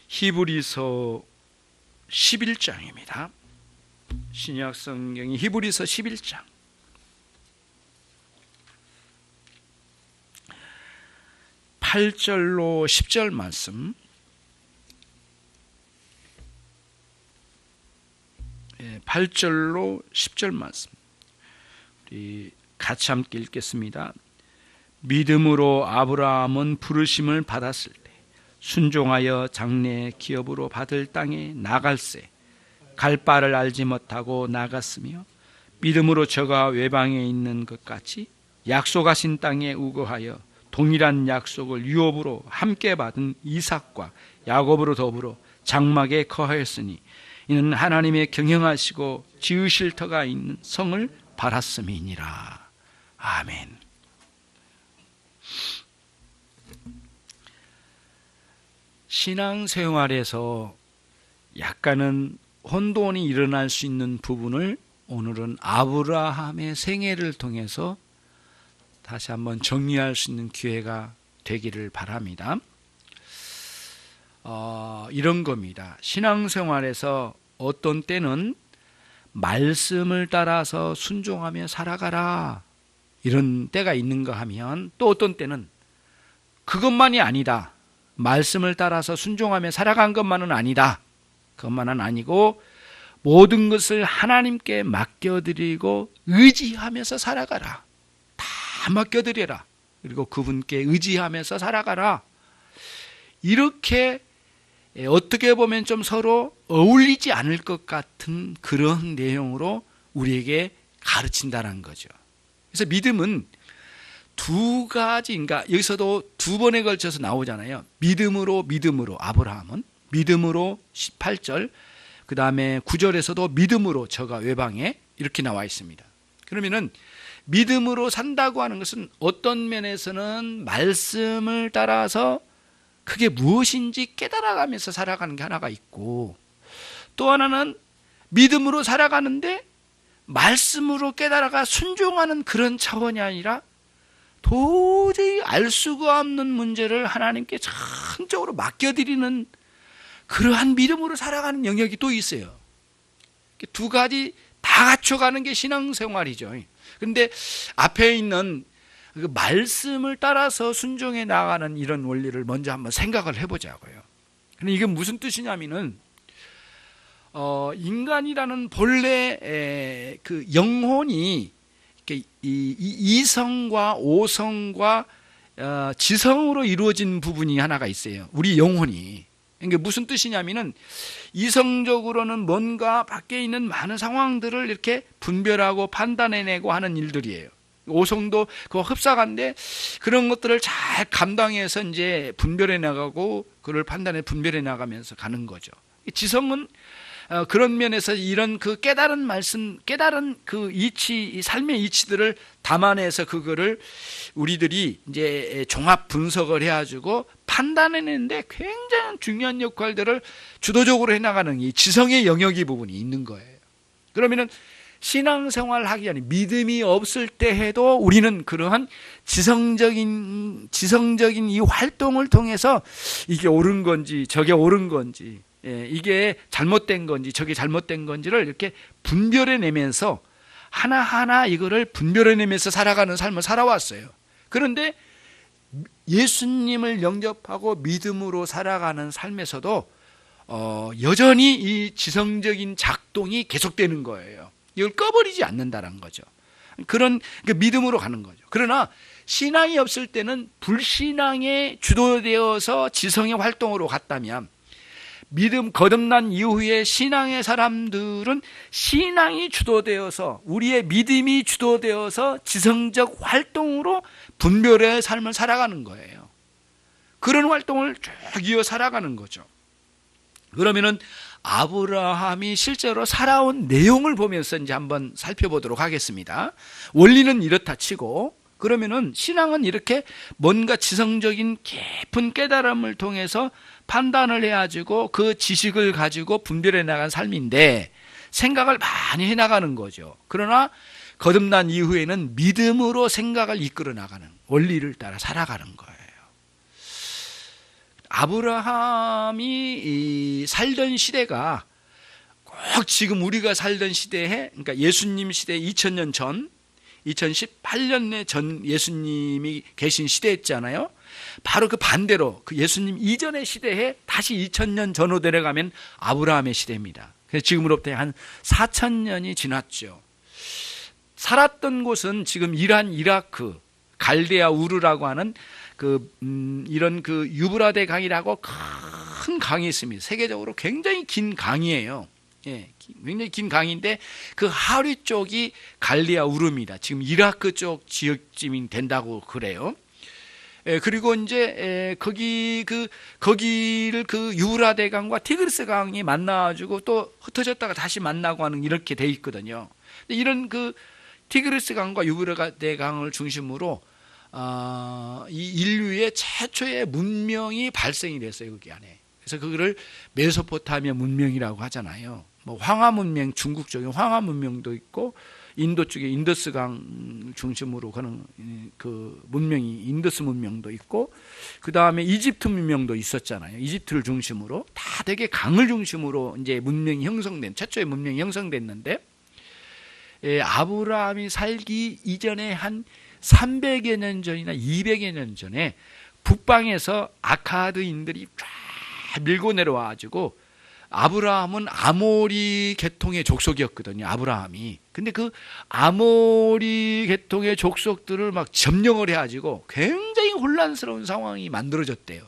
히브리서 11장입니다. 신약 성경이 히브리서 11장 8절로 10절 말씀, 8절로 10절 말씀 우리 같이 함께 읽겠습니다. 믿음으로 아브라함은 부르심을 받았을 때 순종하여 장래 기업으로 받을 땅에 나갈새 갈 바를 알지 못하고 나갔으며, 믿음으로 저가 외방에 있는 것 같이 약속하신 땅에 우거하여 동일한 약속을 유업으로 함께 받은 이삭과 야곱으로 더불어 장막에 거하였으니 이는 하나님의 경영하시고 지으실 터가 있는 성을 바랐음이니라. 아멘. 신앙생활에서 약간은 혼돈이 일어날 수 있는 부분을 오늘은 아브라함의 생애를 통해서 다시 한번 정리할 수 있는 기회가 되기를 바랍니다. 이런 겁니다. 신앙생활에서 어떤 때는 말씀을 따라서 순종하며 살아가라, 이런 때가 있는가 하면, 또 어떤 때는 그것만이 아니다, 말씀을 따라서 순종하며 살아간 것만은 아니다, 그것만은 아니고 모든 것을 하나님께 맡겨드리고 의지하면서 살아가라, 다 맡겨드려라, 그리고 그분께 의지하면서 살아가라, 이렇게 어떻게 보면 좀 서로 어울리지 않을 것 같은 그런 내용으로 우리에게 가르친다는 거죠. 그래서 믿음은 두 가지, 그러니까 여기서도 두 번에 걸쳐서 나오잖아요. 믿음으로 아브라함은 믿음으로 18절, 그 다음에 9절에서도 믿음으로 저가 외방에, 이렇게 나와 있습니다. 그러면은 믿음으로 산다고 하는 것은 어떤 면에서는 말씀을 따라서 그게 무엇인지 깨달아가면서 살아가는 게 하나가 있고, 또 하나는 믿음으로 살아가는데 말씀으로 깨달아가 순종하는 그런 차원이 아니라 도저히 알 수가 없는 문제를 하나님께 전적으로 맡겨드리는 그러한 믿음으로 살아가는 영역이 또 있어요. 두 가지 다 갖춰가는 게 신앙생활이죠. 그런데 앞에 있는 그 말씀을 따라서 순종해 나가는 이런 원리를 먼저 한번 생각을 해보자고요. 근데 이게 무슨 뜻이냐면은 인간이라는 본래 그 영혼이 이성과 오성과 지성으로 이루어진 부분이 하나가 있어요. 우리 영혼이. 이게 무슨 뜻이냐면은 이성적으로는 뭔가 밖에 있는 많은 상황들을 이렇게 분별하고 판단해내고 하는 일들이에요. 오성도 그거 흡사한데 그런 것들을 잘 감당해서 이제 분별해 나가고 그걸 판단해 분별해 나가면서 가는 거죠. 지성은 그런 면에서 이런 그 깨달은 말씀, 깨달은 그 이치, 삶의 이치들을 담아내서 그거를 우리들이 이제 종합 분석을 해가지고 판단해내는데 굉장히 중요한 역할들을 주도적으로 해나가는 이 지성의 영역이 부분이 있는 거예요. 그러면은 신앙생활 하기 전에 믿음이 없을 때 해도 우리는 그러한 지성적인 이 활동을 통해서 이게 옳은 건지 저게 옳은 건지, 이게 잘못된 건지 저게 잘못된 건지를 이렇게 분별해내면서 하나하나 이거를 분별해내면서 살아가는 삶을 살아왔어요. 그런데 예수님을 영접하고 믿음으로 살아가는 삶에서도 여전히 이 지성적인 작동이 계속되는 거예요. 이걸 꺼버리지 않는다는 거죠. 그런 믿음으로 가는 거죠. 그러나 신앙이 없을 때는 불신앙에 주도되어서 지성의 활동으로 갔다면, 믿음 거듭난 이후에 신앙의 사람들은 신앙이 주도되어서, 우리의 믿음이 주도되어서 지성적 활동으로 분별의 삶을 살아가는 거예요. 그런 활동을 쭉 이어 살아가는 거죠. 그러면은 아브라함이 실제로 살아온 내용을 보면서 이제 한번 살펴보도록 하겠습니다. 원리는 이렇다 치고, 그러면은 신앙은 이렇게 뭔가 지성적인 깊은 깨달음을 통해서 판단을 해가지고 그 지식을 가지고 분별해 나간 삶인데 생각을 많이 해 나가는 거죠. 그러나 거듭난 이후에는 믿음으로 생각을 이끌어 나가는 원리를 따라 살아가는 거예요. 아브라함이 살던 시대가 꼭 지금 우리가 살던 시대에, 그러니까 예수님 시대 2000년 전, 2018년 전 예수님이 계신 시대였잖아요. 바로 그 반대로 그 예수님 이전의 시대에 다시 2000년 전으로 내려가면 아브라함의 시대입니다. 그래서 지금으로부터 한 4000년이 지났죠. 살았던 곳은 지금 이란, 이라크, 갈대아 우르라고 하는 이런 유브라데 강이라고 큰 강이 있습니다. 세계적으로 굉장히 긴 강이에요. 예, 굉장히 긴 강인데 그 하류 쪽이 갈대아 우르입니다. 지금 이라크 쪽 지역쯤이 된다고 그래요. 예, 그리고 이제 거기를 유브라데 강과 티그리스 강이 만나가지고 또 흩어졌다가 다시 만나고 하는 이렇게 돼 있거든요. 이런 티그리스 강과 유브라데 강을 중심으로 이 인류의 최초의 문명이 발생이 됐어요, 거기 안에. 그래서 그거를 메소포타미아 문명이라고 하잖아요. 뭐 황하 문명, 중국 쪽에 황하 문명도 있고, 인도 쪽에 인더스 강 중심으로 가는 그 문명이 인더스 문명도 있고, 그 다음에 이집트 문명도 있었잖아요. 이집트를 중심으로 다 되게 강을 중심으로 이제 문명이 형성된, 최초의 문명이 형성됐는데, 아브라함이 살기 이전에 한 300여 년 전이나 200여 년 전에 북방에서 아카드인들이 쫙 밀고 내려와가지고, 아브라함은 아모리 계통의 족속이었거든요. 아브라함이. 근데 그 아모리 계통의 족속들을 막 점령을 해가지고 굉장히 혼란스러운 상황이 만들어졌대요.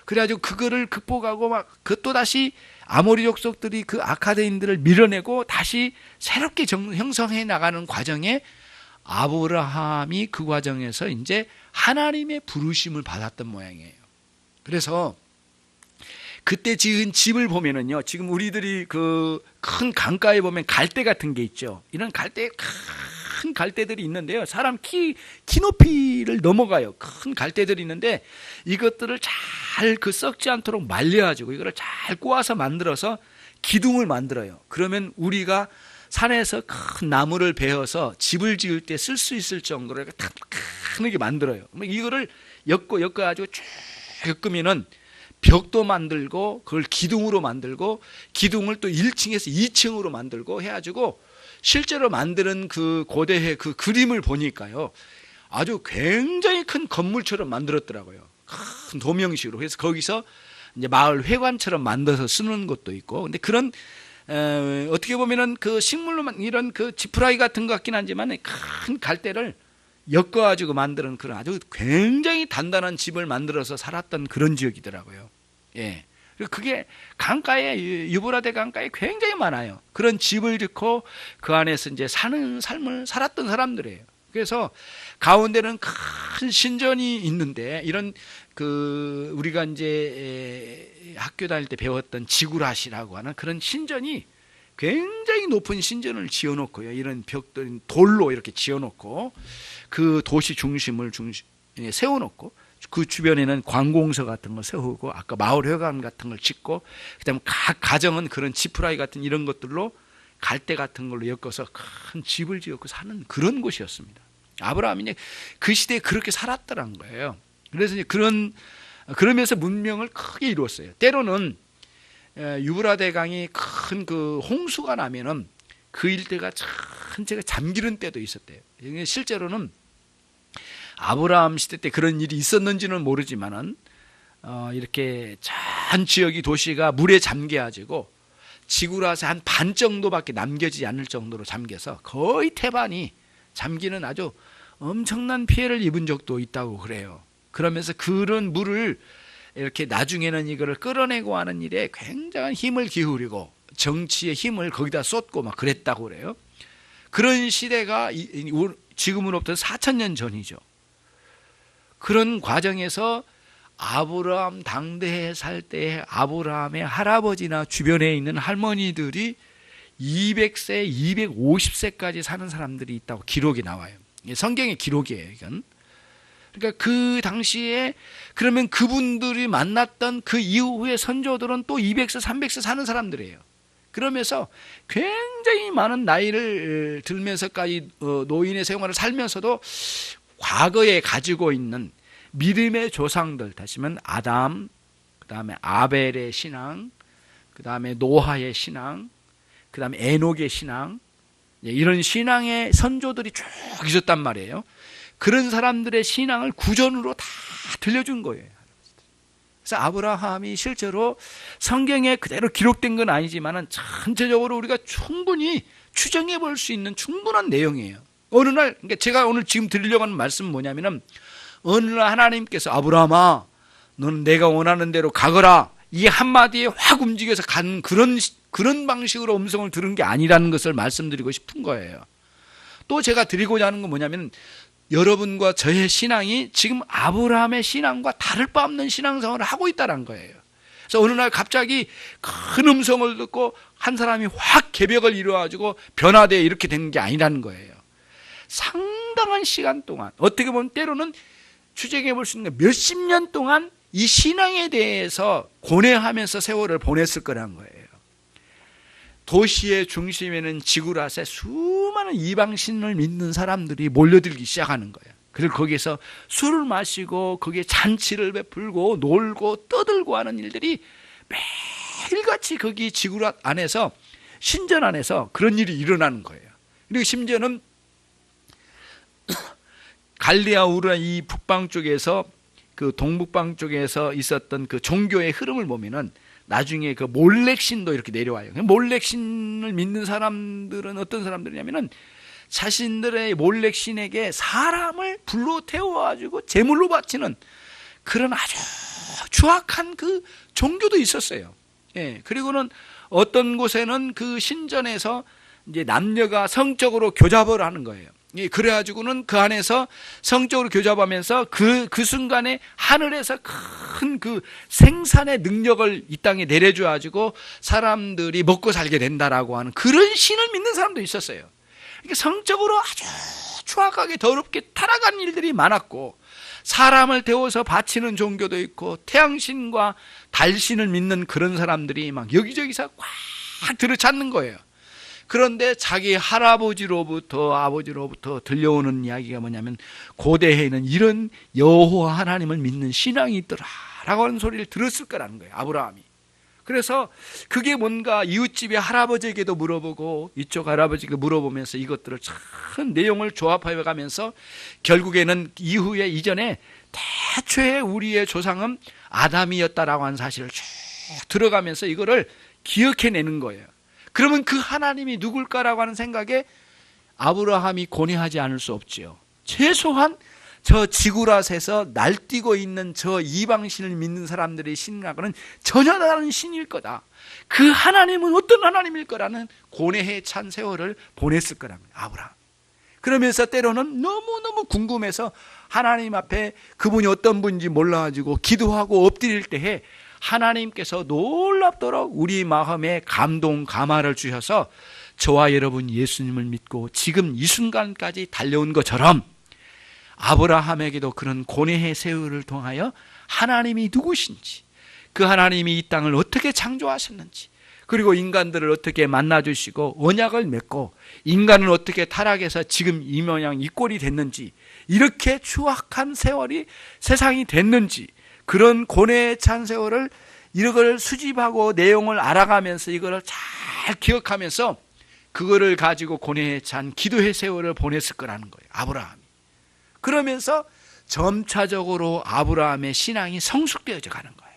그래가지고 그거를 극복하고 막 또 다시 아모리 족속들이 그 아카드인들을 밀어내고 다시 새롭게 형성해 나가는 과정에 아브라함이 그 과정에서 이제 하나님의 부르심을 받았던 모양이에요. 그래서 그때 지은 집을 보면은요, 지금 우리들이 그 큰 강가에 보면 갈대 같은 게 있죠. 이런 큰 갈대들이 있는데요. 사람 키 높이를 넘어가요. 큰 갈대들이 있는데 이것들을 잘 썩지 않도록 말려가지고 이거를 잘 꼬아서 만들어서 기둥을 만들어요. 그러면 우리가 산에서 큰 나무를 베어서 집을 지을 때 쓸 수 있을 정도로 크게 만들어요. 이거를 엮어가지고 쭉 엮으면은 벽도 만들고 그걸 기둥으로 만들고 기둥을 또 1층에서 2층으로 만들고 해가지고 실제로 만드는 그 고대의 그 그림을 보니까요, 아주 굉장히 큰 건물처럼 만들었더라고요. 큰 도명식으로. 그래서 거기서 이제 마을 회관처럼 만들어서 쓰는 것도 있고, 근데 그런 어떻게 보면은 그 식물로 이런 그 지푸라기 같은 것 같긴 하지만 큰 갈대를 엮어가지고 만드는 그런 아주 굉장히 단단한 집을 만들어서 살았던 그런 지역이더라고요. 예. 그게 강가에, 유브라데 강가에 굉장히 많아요. 그런 집을 짓고 그 안에서 이제 사는 삶을 살았던 사람들이에요. 그래서 가운데는 큰 신전이 있는데, 이런 우리가 이제 학교 다닐 때 배웠던 지구라시라고 하는 그런 신전이 굉장히 높은 신전을 지어놓고요. 이런 벽들 돌로 이렇게 지어놓고 그 도시 중심을 세워놓고 그 주변에는 관공서 같은 거 세우고 아까 마을회관 같은 걸 짓고, 그다음에 각 가정은 그런 지푸라기 같은 이런 것들로 갈대 같은 걸로 엮어서 큰 집을 지었고 사는 그런 곳이었습니다. 아브라함이 그 시대에 그렇게 살았더란 거예요. 그래서 이제 그러면서 문명을 크게 이루었어요. 때로는 유브라데 강이 큰 그 홍수가 나면은 그 일대가 전체가 잠기는 때도 있었대요. 실제로는 아브라함 시대 때 그런 일이 있었는지는 모르지만은 이렇게 전 지역이 도시가 물에 잠겨가지고 지구라서 한 반 정도밖에 남겨지지 않을 정도로 잠겨서 거의 태반이 잠기는 아주 엄청난 피해를 입은 적도 있다고 그래요. 그러면서 그런 물을 이렇게 나중에는 이거를 끌어내고 하는 일에 굉장한 힘을 기울이고 정치의 힘을 거기다 쏟고 막 그랬다고 그래요. 그런 시대가 지금으로부터 4000년 전이죠. 그런 과정에서 아브라함 당대에 살 때 아브라함의 할아버지나 주변에 있는 할머니들이 200세, 250세까지 사는 사람들이 있다고 기록이 나와요. 성경의 기록이에요, 이건. 그러니까 그 당시에 그러면 그분들이 만났던 그 이후의 선조들은 또 200세, 300세 사는 사람들이에요. 그러면서 굉장히 많은 나이를 들면서까지 노인의 생활을 살면서도 과거에 가지고 있는 믿음의 조상들, 다시면 아담, 그 다음에 아벨의 신앙, 그 다음에 노아의 신앙, 그 다음에 에녹의 신앙, 이런 신앙의 선조들이 쭉 있었단 말이에요. 그런 사람들의 신앙을 구전으로 다 들려준 거예요. 그래서 아브라함이 실제로 성경에 그대로 기록된 건 아니지만 전체적으로 우리가 충분히 추정해 볼 수 있는 충분한 내용이에요. 어느 날, 그러니까 제가 오늘 지금 드리려고 하는 말씀은 뭐냐면은, 어느 날 하나님께서 아브라함아, 너는 내가 원하는 대로 가거라, 이 한마디에 확 움직여서 간 그런 방식으로 음성을 들은 게 아니라는 것을 말씀드리고 싶은 거예요. 또 제가 드리고자 하는 건 뭐냐면, 여러분과 저의 신앙이 지금 아브라함의 신앙과 다를 바 없는 신앙생활을 하고 있다는 거예요. 그래서 어느 날 갑자기 큰 음성을 듣고 한 사람이 확 개벽을 이루어가지고 변화되어 이렇게 되는 게 아니라는 거예요. 상당한 시간 동안, 어떻게 보면 때로는 추정해 볼 수 있는 게 몇십 년 동안 이 신앙에 대해서 고뇌하면서 세월을 보냈을 거라는 거예요. 도시의 중심에는 지구라세 수많은 이방신을 믿는 사람들이 몰려들기 시작하는 거예요. 그리고 거기에서 술을 마시고 거기에 잔치를 베풀고 놀고 떠들고 하는 일들이 매일같이 거기 지구라 안에서, 신전 안에서 그런 일이 일어나는 거예요. 그리고 심지어는 갈리아 우르 이 북방 쪽에서, 그 동북방 쪽에서 있었던 그 종교의 흐름을 보면은 나중에 그 몰렉신도 이렇게 내려와요. 몰렉신을 믿는 사람들은 어떤 사람들이냐면은 자신들의 몰렉신에게 사람을 불로 태워가지고 제물로 바치는 그런 아주 추악한 그 종교도 있었어요. 예. 그리고는 어떤 곳에는 그 신전에서 이제 남녀가 성적으로 교잡을 하는 거예요. 예. 그래가지고는 그 안에서 성적으로 교잡하면서 그 순간에 하늘에서 큰 그 생산의 능력을 이 땅에 내려줘가지고 사람들이 먹고 살게 된다라고 하는 그런 신을 믿는 사람도 있었어요. 그러니까 성적으로 아주 추악하게 더럽게 타락한 일들이 많았고, 사람을 태워서 바치는 종교도 있고, 태양신과 달신을 믿는 그런 사람들이 막 여기저기서 꽉 들어찼는 거예요. 그런데 자기 할아버지로부터 아버지로부터 들려오는 이야기가 뭐냐면, 고대에는 이런 여호와 하나님을 믿는 신앙이 있더라라고 하는 소리를 들었을 거라는 거예요, 아브라함이. 그래서 그게 뭔가 이웃집의 할아버지에게도 물어보고 이쪽 할아버지에게 물어보면서 이것들을 참 내용을 조합해 가면서 결국에는 이후에 이전에 태초에 우리의 조상은 아담이었다라고 하는 사실을 쭉 들어가면서 이거를 기억해내는 거예요. 그러면 그 하나님이 누굴까라고 하는 생각에 아브라함이 고뇌하지 않을 수 없지요. 최소한 저 지구라에서 날뛰고 있는 저 이방신을 믿는 사람들의 신학은 전혀 다른 신일 거다. 그 하나님은 어떤 하나님일 거라는 고뇌에 찬 세월을 보냈을 거랍니다, 아브라함. 그러면서 때로는 너무너무 궁금해서 하나님 앞에 그분이 어떤 분인지 몰라가지고 기도하고 엎드릴 때에 하나님께서 놀랍도록 우리 마음에 감동, 감화를 주셔서 저와 여러분 예수님을 믿고 지금 이 순간까지 달려온 것처럼 아브라함에게도 그런 고뇌의 세월을 통하여 하나님이 누구신지, 그 하나님이 이 땅을 어떻게 창조하셨는지, 그리고 인간들을 어떻게 만나주시고 언약을 맺고 인간은 어떻게 타락해서 지금 이 모양 이 꼴이 됐는지, 이렇게 추악한 세월이 세상이 됐는지, 그런 고뇌에 찬 세월을 이걸 수집하고 내용을 알아가면서 이거를 잘 기억하면서 그거를 가지고 고뇌에 찬 기도의 세월을 보냈을 거라는 거예요, 아브라함이. 그러면서 점차적으로 아브라함의 신앙이 성숙되어져 가는 거예요.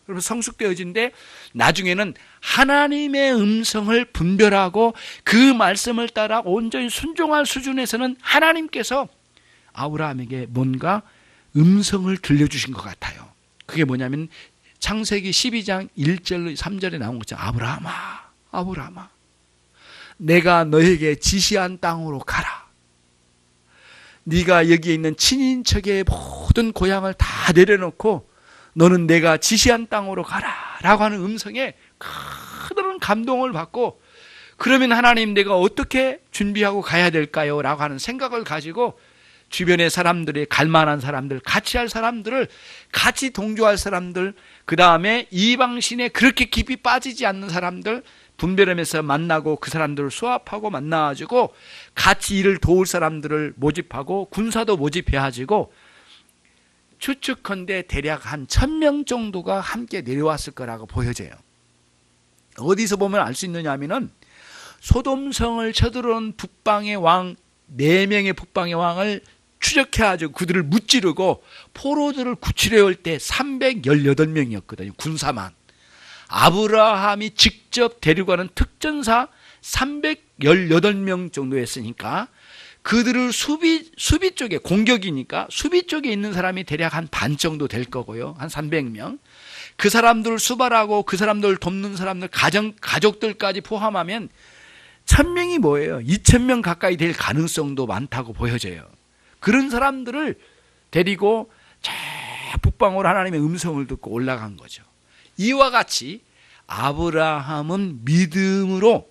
그러면 성숙되어진데 나중에는 하나님의 음성을 분별하고 그 말씀을 따라 온전히 순종할 수준에서는 하나님께서 아브라함에게 뭔가 음성을 들려주신 것 같아요. 그게 뭐냐면 창세기 12장 1절로 3절에 나온 거죠. 아브라함아, 아브라함아, 내가 너에게 지시한 땅으로 가라. 네가 여기에 있는 친인척의 모든 고향을 다 내려놓고 너는 내가 지시한 땅으로 가라 라고 하는 음성에 큰 감동을 받고, 그러면 하나님 내가 어떻게 준비하고 가야 될까요? 라고 하는 생각을 가지고 주변의 사람들이 갈만한 사람들, 같이 할 사람들을, 같이 동조할 사람들, 그 다음에 이방신에 그렇게 깊이 빠지지 않는 사람들 분별하면서 만나고 그 사람들을 수합하고 만나가지고 같이 일을 도울 사람들을 모집하고 군사도 모집해가지고 추측컨대 대략 한 1000명 정도가 함께 내려왔을 거라고 보여져요. 어디서 보면 알 수 있느냐 하면은 소돔성을 쳐들어온 북방의 왕 4명의 북방의 왕을 추적해가지고 그들을 무찌르고 포로들을 구출해 올 때 318명이었거든요. 군사만. 아브라함이 직접 데리고 가는 특전사 318명 정도 했으니까 그들을 수비 쪽에, 공격이니까 수비 쪽에 있는 사람이 대략 한 반 정도 될 거고요. 한 300명. 그 사람들을 수발하고 그 사람들을 돕는 사람들, 가족들까지 포함하면 1000명이 뭐예요? 2000명 가까이 될 가능성도 많다고 보여져요. 그런 사람들을 데리고 저 북방으로 하나님의 음성을 듣고 올라간 거죠. 이와 같이 아브라함은 믿음으로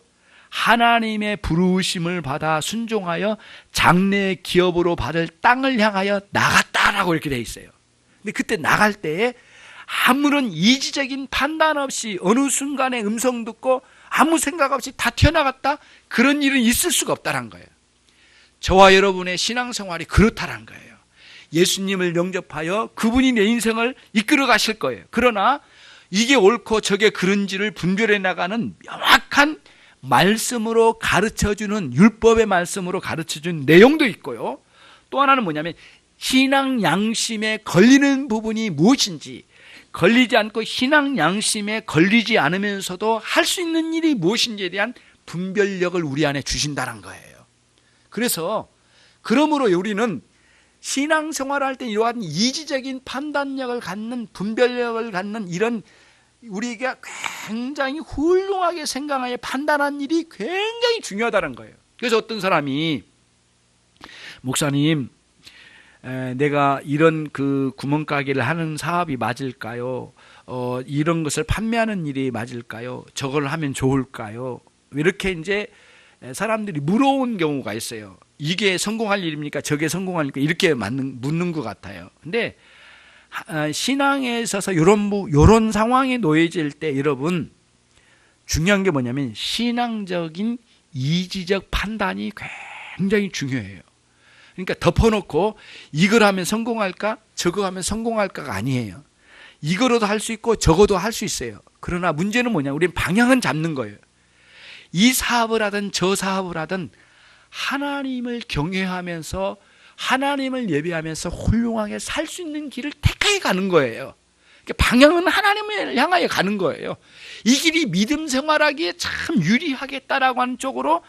하나님의 부르심을 받아 순종하여 장래 기업으로 받을 땅을 향하여 나갔다라고 이렇게 돼 있어요. 근데 그때 나갈 때에 아무런 이지적인 판단 없이 어느 순간에 음성 듣고 아무 생각 없이 다 튀어나갔다? 그런 일은 있을 수가 없다는 거예요. 저와 여러분의 신앙생활이 그렇다는 거예요. 예수님을 영접하여 그분이 내 인생을 이끌어 가실 거예요. 그러나 이게 옳고 저게 그른지를 분별해 나가는 명확한 말씀으로 가르쳐주는, 율법의 말씀으로 가르쳐주는 내용도 있고요. 또 하나는 뭐냐면 신앙 양심에 걸리는 부분이 무엇인지, 걸리지 않고 신앙 양심에 걸리지 않으면서도 할 수 있는 일이 무엇인지에 대한 분별력을 우리 안에 주신다는 거예요. 그래서 그러므로 우리는 신앙생활을 할 때 이러한 이지적인 판단력을 갖는, 분별력을 갖는 이런 우리가 굉장히 훌륭하게 생각하여 판단한 일이 굉장히 중요하다는 거예요. 그래서 어떤 사람이 목사님, 내가 이런 그 구멍가게를 하는 사업이 맞을까요? 이런 것을 판매하는 일이 맞을까요? 저걸 하면 좋을까요? 이렇게 이제 사람들이 물어온 경우가 있어요. 이게 성공할 일입니까? 저게 성공할 일입니까? 이렇게 묻는 것 같아요. 근데 신앙에 있어서 이런 상황에 놓여질 때 여러분 중요한 게 뭐냐면 신앙적인 이지적 판단이 굉장히 중요해요. 그러니까 덮어놓고 이걸 하면 성공할까? 저거 하면 성공할까가 아니에요. 이거로도 할 수 있고 저거도 할 수 있어요. 그러나 문제는 뭐냐? 우리는 방향은 잡는 거예요. 이 사업을 하든 저 사업을 하든 하나님을 경외하면서 하나님을 예배하면서 훌륭하게 살 수 있는 길을 택하여 가는 거예요. 방향은 하나님을 향하여 가는 거예요. 이 길이 믿음 생활하기에 참 유리하겠다라고 하는 쪽으로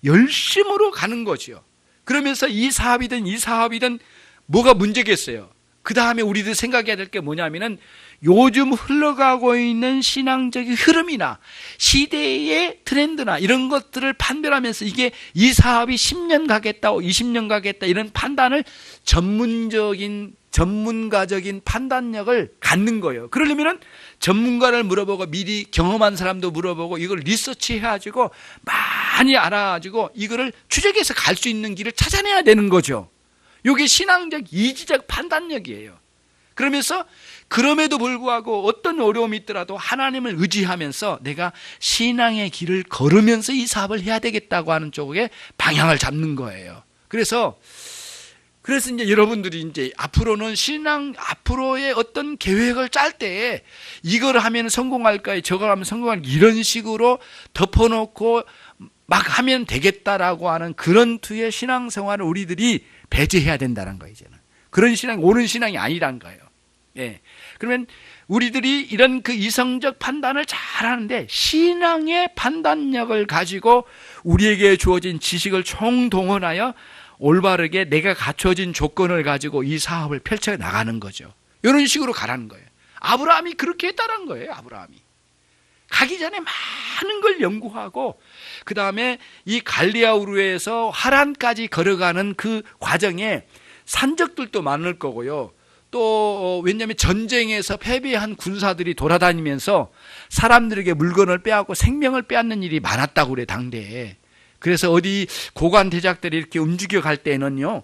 열심으로 가는 거죠. 그러면서 이 사업이든 뭐가 문제겠어요. 그 다음에 우리들 생각해야 될 게 뭐냐면은 요즘 흘러가고 있는 신앙적인 흐름이나 시대의 트렌드나 이런 것들을 판별하면서 이게 이 사업이 10년 가겠다, 20년 가겠다 이런 판단을 전문가적인 판단력을 갖는 거예요. 그러려면은 전문가를 물어보고 미리 경험한 사람도 물어보고 이걸 리서치해가지고 많이 알아가지고 이거를 추적해서 갈 수 있는 길을 찾아내야 되는 거죠. 이게 신앙적 이지적 판단력이에요. 그러면서 그럼에도 불구하고 어떤 어려움이 있더라도 하나님을 의지하면서 내가 신앙의 길을 걸으면서 이 사업을 해야 되겠다고 하는 쪽에 방향을 잡는 거예요. 그래서 이제 여러분들이 이제 앞으로는 앞으로의 어떤 계획을 짤 때 이걸 하면 성공할까요? 저걸 하면 성공할까요? 이런 식으로 덮어놓고 막 하면 되겠다라고 하는 그런 투의 신앙생활을 우리들이 배제해야 된다는 거예요, 이제는. 그런 신앙이 옳은 신앙이 아니란 거예요. 예. 그러면 우리들이 이런 그 이성적 판단을 잘 하는데 신앙의 판단력을 가지고 우리에게 주어진 지식을 총동원하여 올바르게 내가 갖춰진 조건을 가지고 이 사업을 펼쳐 나가는 거죠. 이런 식으로 가라는 거예요. 아브라함이 그렇게 했다는 거예요. 아브라함이 가기 전에 많은 걸 연구하고 그 다음에 이 갈레아 우르에서 하란까지 걸어가는 그 과정에 산적들도 많을 거고요. 또 왜냐하면 전쟁에서 패배한 군사들이 돌아다니면서 사람들에게 물건을 빼앗고 생명을 빼앗는 일이 많았다고 그래 당대에. 그래서 어디 고관 대작들이 이렇게 움직여 갈 때는요,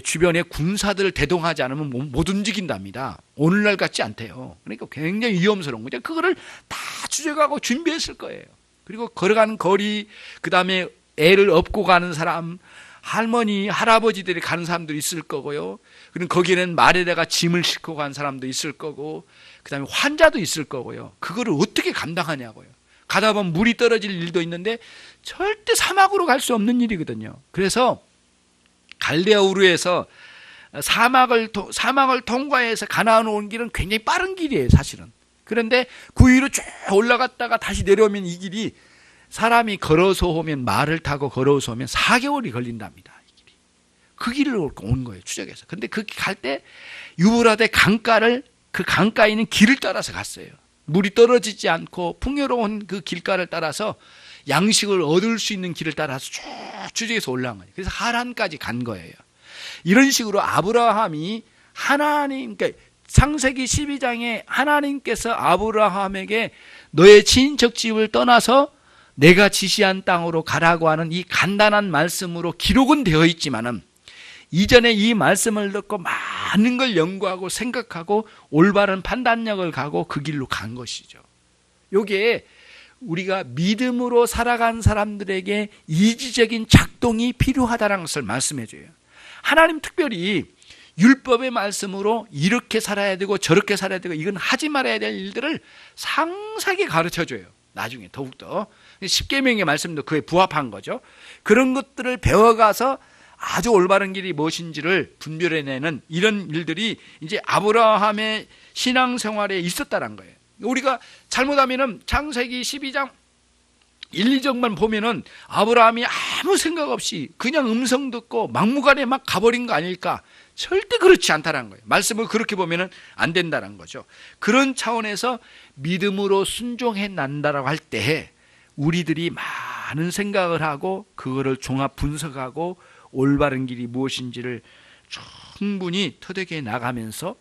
주변에 군사들을 대동하지 않으면 못 움직인답니다. 오늘날 같지 않대요. 그러니까 굉장히 위험스러운 거죠. 그거를 다 추적하고 준비했을 거예요. 그리고 걸어가는 거리, 그 다음에 애를 업고 가는 사람, 할머니, 할아버지들이 가는 사람도 있을 거고요. 그럼 거기에는 말에다가 짐을 싣고 간 사람도 있을 거고, 그 다음에 환자도 있을 거고요. 그거를 어떻게 감당하냐고요. 가다 보면 물이 떨어질 일도 있는데 절대 사막으로 갈 수 없는 일이거든요. 그래서 갈대아 우르에서 사막을 통과해서 가나안 온 길은 굉장히 빠른 길이에요, 사실은. 그런데 그 위로 쭉 올라갔다가 다시 내려오면 이 길이 사람이 걸어서 오면, 말을 타고 걸어서 오면 4개월이 걸린답니다. 이 길이. 그 길을 온 거예요, 추적해서. 근데 그 갈 때 유브라데 강가를, 그 강가에 있는 길을 따라서 갔어요. 물이 떨어지지 않고 풍요로운 그 길가를 따라서 양식을 얻을 수 있는 길을 따라서 쭉 추적해서 올라간 거예요. 그래서 하란까지 간 거예요. 이런 식으로 아브라함이 하나님, 그러니까 창세기 12장에 하나님께서 아브라함에게 너의 친척집을 떠나서 내가 지시한 땅으로 가라고 하는 이 간단한 말씀으로 기록은 되어 있지만은, 이전에 이 말씀을 듣고 많은 걸 연구하고 생각하고 올바른 판단력을 가고 그 길로 간 것이죠. 요게 우리가 믿음으로 살아간 사람들에게 이지적인 작동이 필요하다는 것을 말씀해 줘요. 하나님 특별히 율법의 말씀으로 이렇게 살아야 되고 저렇게 살아야 되고 이건 하지 말아야 될 일들을 상세하게 가르쳐 줘요. 나중에 더욱더 10계명의 말씀도 그에 부합한 거죠. 그런 것들을 배워가서 아주 올바른 길이 무엇인지를 분별해내는 이런 일들이 이제 아브라함의 신앙생활에 있었다는 거예요. 우리가 잘못하면은 창세기 12장 1, 2장만 보면은 아브라함이 아무 생각 없이 그냥 음성 듣고 막무가내 막 가버린 거 아닐까? 절대 그렇지 않다는 거예요. 말씀을 그렇게 보면은 안 된다는 거죠. 그런 차원에서 믿음으로 순종해 난다라고 할 때 우리들이 많은 생각을 하고 그거를 종합 분석하고 올바른 길이 무엇인지를 충분히 터득해 나가면서,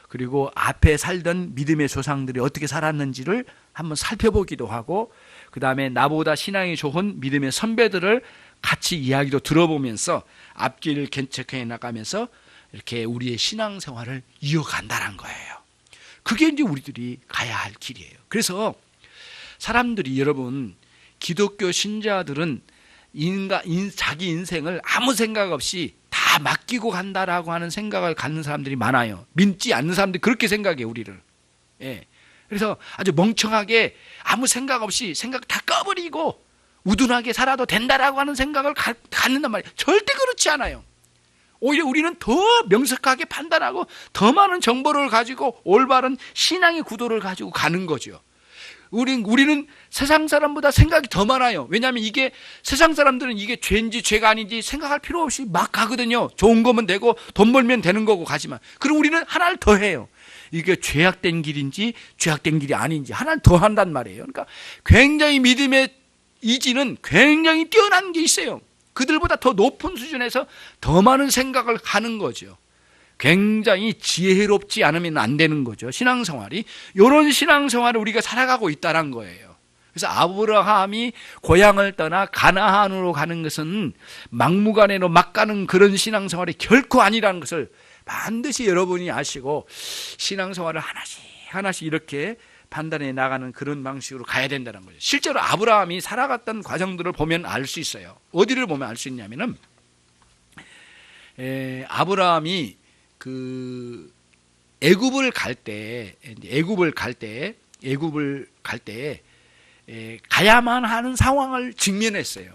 그리고 앞에 살던 믿음의 조상들이 어떻게 살았는지를 한번 살펴보기도 하고, 그 다음에 나보다 신앙이 좋은 믿음의 선배들을 같이 이야기도 들어보면서 앞길을 개척해 나가면서 이렇게 우리의 신앙생활을 이어간다는 거예요. 그게 이제 우리들이 가야 할 길이에요. 그래서 사람들이, 여러분, 기독교 신자들은 자기 인생을 아무 생각 없이 다 맡기고 간다라고 하는 생각을 갖는 사람들이 많아요. 믿지 않는 사람들이 그렇게 생각해요, 우리를. 예. 그래서 아주 멍청하게 아무 생각 없이 생각 다 꺼버리고 우둔하게 살아도 된다라고 하는 생각을 갖는단 말이에요. 절대 그렇지 않아요. 오히려 우리는 더 명석하게 판단하고 더 많은 정보를 가지고 올바른 신앙의 구도를 가지고 가는 거죠. 우리는 세상 사람보다 생각이 더 많아요. 왜냐하면 이게 세상 사람들은 이게 죄인지 죄가 아닌지 생각할 필요 없이 막 가거든요. 좋은 거면 되고 돈 벌면 되는 거고 가지만. 그리고 우리는 하나를 더 해요. 이게 죄악된 길인지 죄악된 길이 아닌지 하나를 더 한단 말이에요. 그러니까 굉장히 믿음의 이지는 굉장히 뛰어난 게 있어요. 그들보다 더 높은 수준에서 더 많은 생각을 하는 거죠. 굉장히 지혜롭지 않으면 안 되는 거죠, 신앙생활이. 이런 신앙생활을 우리가 살아가고 있다는 거예요. 그래서 아브라함이 고향을 떠나 가나안으로 가는 것은 막무가내로 막 가는 그런 신앙생활이 결코 아니라는 것을 반드시 여러분이 아시고 신앙생활을 하나씩 이렇게 판단해 나가는 그런 방식으로 가야 된다는 거죠. 실제로 아브라함이 살아갔던 과정들을 보면 알 수 있어요. 어디를 보면 알 수 있냐면은 아브라함이 그 애굽을 갈 때 가야만 하는 상황을 직면했어요.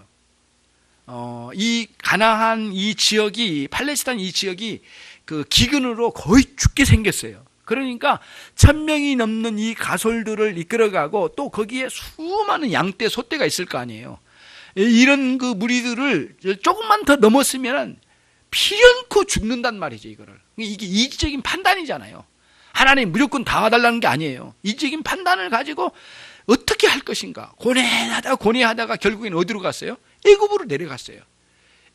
이 가나안 이 지역이, 팔레스타인 이 지역이 그 기근으로 거의 죽게 생겼어요. 그러니까 1000명이 넘는 이 가솔들을 이끌어가고 또 거기에 수많은 양떼, 소떼가 있을 거 아니에요. 이런 그 무리들을 조금만 더 넘었으면 필연코 죽는단 말이죠, 이거를. 이게 이기적인 판단이잖아요. 하나님 무조건 다 와달라는 게 아니에요. 이기적인 판단을 가지고 어떻게 할 것인가. 고뇌하다가 결국엔 어디로 갔어요? 애굽으로 내려갔어요.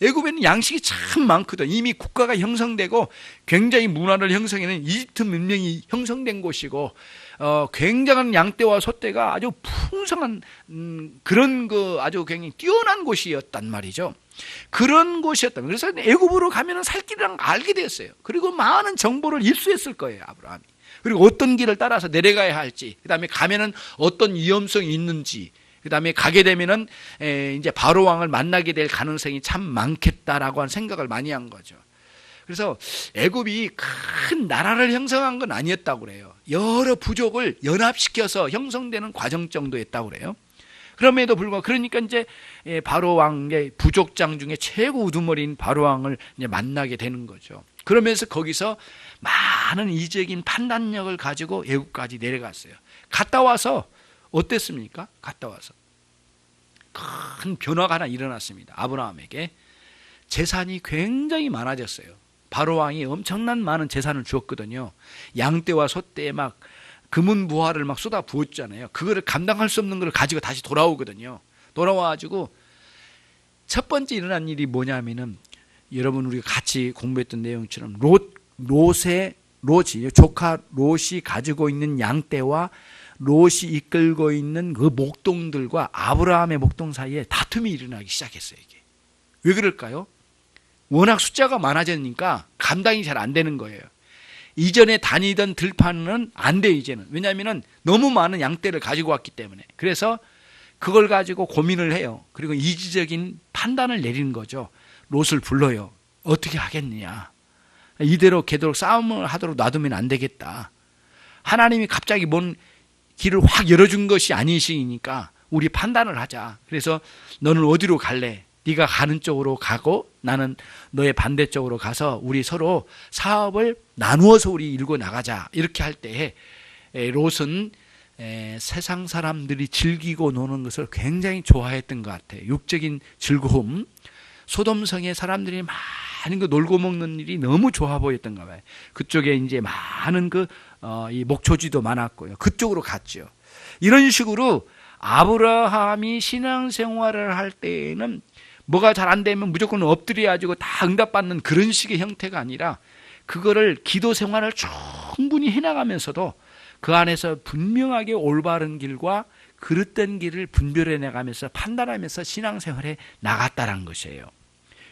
애굽에는 양식이 참 많거든. 이미 국가가 형성되고 굉장히 문화를 형성해낸 이집트 문명이 형성된 곳이고, 굉장한 양떼와 소떼가 아주 풍성한 그런 아주 굉장히 뛰어난 곳이었단 말이죠. 그런 곳이었다면, 그래서 애굽으로 가면은 살 길이랑 알게 됐어요. 그리고 많은 정보를 입수했을 거예요, 아브라함이. 그리고 어떤 길을 따라서 내려가야 할지, 그 다음에 가면은 어떤 위험성이 있는지, 그 다음에 가게 되면은 이제 바로 왕을 만나게 될 가능성이 참 많겠다라고 하는 생각을 많이 한 거죠. 그래서 애굽이 큰 나라를 형성한 건 아니었다고 그래요. 여러 부족을 연합시켜서 형성되는 과정 정도였다고 그래요. 그럼에도 불구하고 그러니까 이제 바로 왕의 부족장 중에 최고 우두머리인 바로 왕을 이제 만나게 되는 거죠. 그러면서 거기서 많은 이적인 판단력을 가지고 애굽까지 내려갔어요. 갔다 와서 어땠습니까? 갔다 와서 큰 변화가 하나 일어났습니다. 아브라함에게 재산이 굉장히 많아졌어요. 바로 왕이 엄청난 많은 재산을 주었거든요. 양떼와 소떼에 막 금은 부화를 막 쏟아 부었잖아요. 그거를 감당할 수 없는 걸 가지고 다시 돌아오거든요. 돌아와가지고 첫 번째 일어난 일이 뭐냐면은 여러분 우리가 같이 공부했던 내용처럼 롯이 조카 롯이 가지고 있는 양떼와 롯이 이끌고 있는 그 목동들과 아브라함의 목동 사이에 다툼이 일어나기 시작했어요. 이게 왜 그럴까요? 워낙 숫자가 많아지니까 감당이 잘 안 되는 거예요. 이전에 다니던 들판은 안 돼 이제는. 왜냐하면 너무 많은 양떼를 가지고 왔기 때문에. 그래서 그걸 가지고 고민을 해요. 그리고 이지적인 판단을 내리는 거죠. 롯을 불러요. 어떻게 하겠느냐. 이대로 걔도록 싸움을 하도록 놔두면 안 되겠다. 하나님이 갑자기 뭔 길을 확 열어준 것이 아니시니까 우리 판단을 하자. 그래서 너는 어디로 갈래? 네가 가는 쪽으로 가고 나는 너의 반대쪽으로 가서 우리 서로 사업을 나누어서 우리 일고 나가자. 이렇게 할 때에 롯은 세상 사람들이 즐기고 노는 것을 굉장히 좋아했던 것 같아요. 육적인 즐거움. 소돔성의 사람들이 많은 거 놀고 먹는 일이 너무 좋아 보였던가 봐요. 그쪽에 이제 많은 이 목초지도 많았고요. 그쪽으로 갔죠. 이런 식으로 아브라함이 신앙생활을 할 때에는 뭐가 잘 안 되면 무조건 엎드려가지고 다 응답받는 그런 식의 형태가 아니라 그거를 기도 생활을 충분히 해나가면서도 그 안에서 분명하게 올바른 길과 그릇된 길을 분별해 나가면서 판단하면서 신앙생활에 나갔다는 것이에요.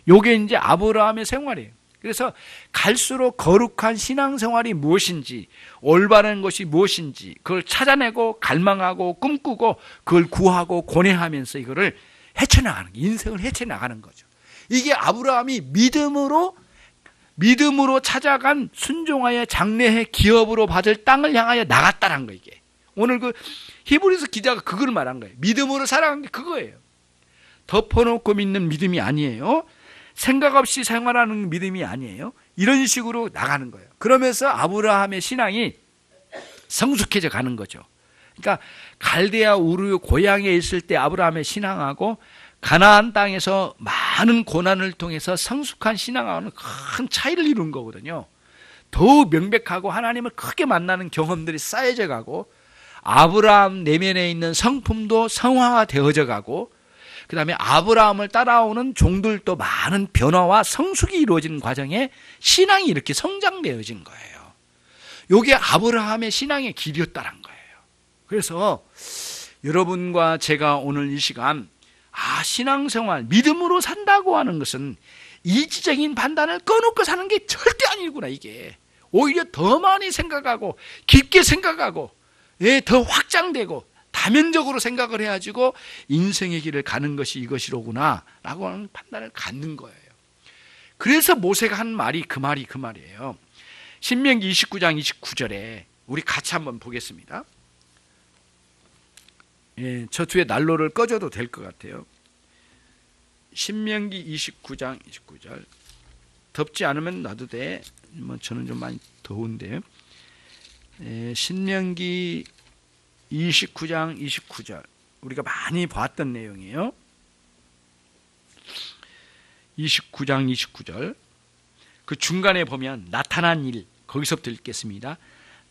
요게 이제 아브라함의 생활이에요. 그래서 갈수록 거룩한 신앙생활이 무엇인지 올바른 것이 무엇인지 그걸 찾아내고 갈망하고 꿈꾸고 그걸 구하고 고뇌하면서 이거를 헤쳐나가는 인생을 헤쳐나가는 거죠. 이게 아브라함이 믿음으로 찾아간 순종하여 장래의 기업으로 받을 땅을 향하여 나갔다는 거. 이게 오늘 그 히브리서 기자가 그걸 말한 거예요. 믿음으로 살아간 게 그거예요. 덮어놓고 믿는 믿음이 아니에요. 생각 없이 생활하는 믿음이 아니에요. 이런 식으로 나가는 거예요. 그러면서 아브라함의 신앙이 성숙해져 가는 거죠. 그러니까 갈대아 우르 고향에 있을 때 아브라함의 신앙하고 가나안 땅에서 많은 고난을 통해서 성숙한 신앙하고는 큰 차이를 이룬 거거든요. 더욱 명백하고 하나님을 크게 만나는 경험들이 쌓여져 가고 아브라함 내면에 있는 성품도 성화되어져 가고 그 다음에 아브라함을 따라오는 종들도 많은 변화와 성숙이 이루어지는 과정에 신앙이 이렇게 성장되어진 거예요. 이게 아브라함의 신앙의 길이었다는 거예요. 그래서 여러분과 제가 오늘 이 시간 신앙생활 믿음으로 산다고 하는 것은 이지적인 판단을 꺼놓고 사는 게 절대 아니구나. 이게 오히려 더 많이 생각하고 깊게 생각하고 더 확장되고 다면적으로 생각을 해가지고 인생의 길을 가는 것이 이것이로구나 라고 하는 판단을 갖는 거예요. 그래서 모세가 한 말이 그 말이에요. 신명기 29장 29절에 우리 같이 한번 보겠습니다. 저 뒤에 난로를 꺼줘도 될 것 같아요. 신명기 29장 29절. 덥지 않으면 놔도 돼. 저는 좀 많이 더운데요. 신명기 29장 29절. 우리가 많이 봤던 내용이에요. 29장 29절. 그 중간에 보면 나타난 일, 거기서부터 읽겠습니다.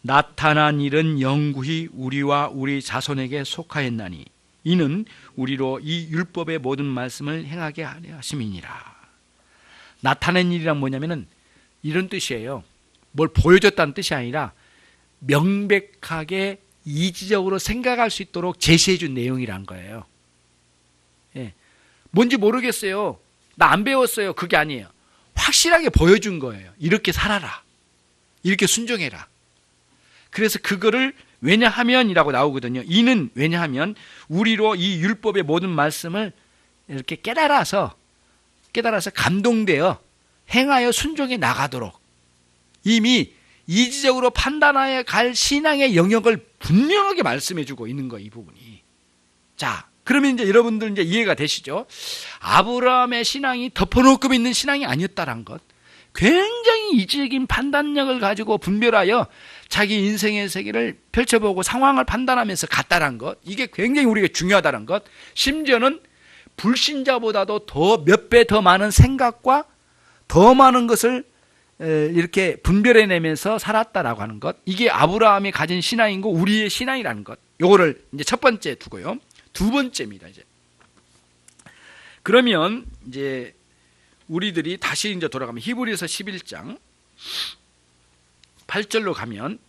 나타난 일은 영구히 우리와 우리 자손에게 속하였나니 이는 우리로 이 율법의 모든 말씀을 행하게 하려 하심이니라. 나타난 일이란 뭐냐면은 이런 뜻이에요. 뭘 보여줬다는 뜻이 아니라 명백하게 이지적으로 생각할 수 있도록 제시해 준 내용이란 거예요. 뭔지 모르겠어요. 나 안 배웠어요. 그게 아니에요. 확실하게 보여준 거예요. 이렇게 살아라. 이렇게 순종해라. 그래서 그거를 왜냐하면이라고 나오거든요. 이는 왜냐하면 우리로 이 율법의 모든 말씀을 이렇게 깨달아서 감동되어 행하여 순종해 나가도록 이미 이지적으로 판단하여 갈 신앙의 영역을 분명하게 말씀해 주고 있는 거예요, 이 부분이. 자, 그러면 이제 여러분들 이제 이해가 되시죠? 아브라함의 신앙이 덮어놓고 있는 신앙이 아니었다는 것. 굉장히 이지적인 판단력을 가지고 분별하여 자기 인생의 세계를 펼쳐보고 상황을 판단하면서 갔다는 것. 이게 굉장히 우리가 중요하다는 것. 심지어는 불신자보다도 더 몇 배 더 많은 생각과 더 많은 것을 이렇게 분별해내면서 살았다라고 하는 것. 이게 아브라함이 가진 신앙이고 우리의 신앙이라는 것. 요거를 이제 첫 번째 두고요. 두 번째입니다, 이제. 그러면 이제 우리들이 다시 이제 돌아가면 히브리서 11장 8절로 가면